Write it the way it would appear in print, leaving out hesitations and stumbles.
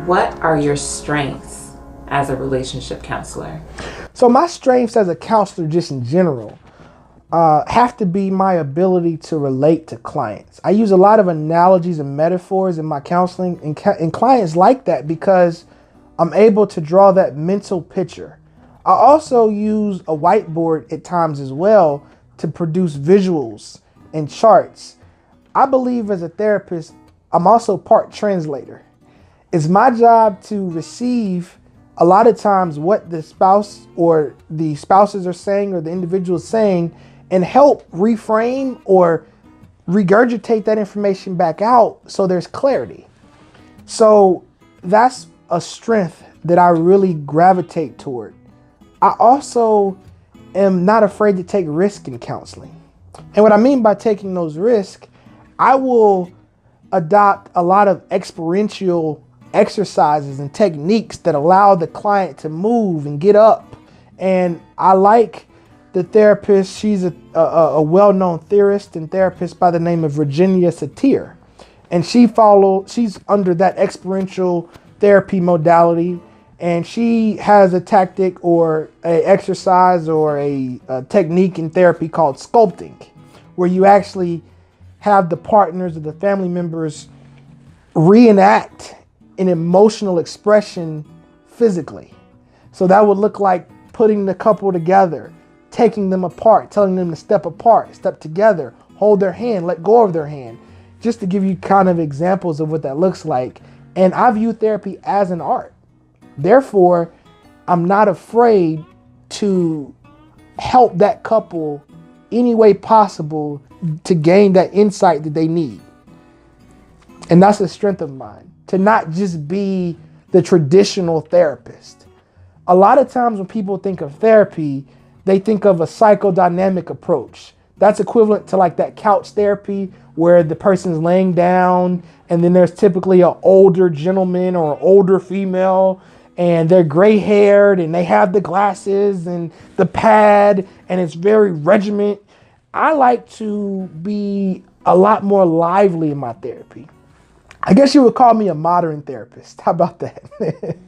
What are your strengths as a relationship counselor? So my strengths as a counselor, just in general, have to be my ability to relate to clients. I use a lot of analogies and metaphors in my counseling, and clients like that because I'm able to draw that mental picture. I also use a whiteboard at times as well to produce visuals and charts. I believe as a therapist, I'm also part translator. It's my job to receive a lot of times what the spouse or the spouses are saying or the individual is saying and help reframe or regurgitate that information back out so there's clarity. So that's a strength that I really gravitate toward. I also am not afraid to take risk in counseling. And what I mean by taking those risks, I will adopt a lot of experiential exercises and techniques that allow the client to move and get up. And I like the therapist. She's a well-known theorist and therapist by the name of Virginia Satir. And she's under that experiential therapy modality. And she has a tactic or a exercise or a technique in therapy called sculpting, where you actually have the partners or the family members reenact an emotional expression physically. So that would look like putting the couple together, taking them apart, telling them to step apart, step together, hold their hand, let go of their hand, just to give you kind of examples of what that looks like. And I view therapy as an art. Therefore, I'm not afraid to help that couple any way possible to gain that insight that they need. And that's a strength of mine, to not just be the traditional therapist. A lot of times when people think of therapy, they think of a psychodynamic approach. That's equivalent to like that couch therapy where the person's laying down and then there's typically an older gentleman or an older female and they're gray haired and they have the glasses and the pad and it's very regiment. I like to be a lot more lively in my therapy. I guess you would call me a modern therapist. How about that?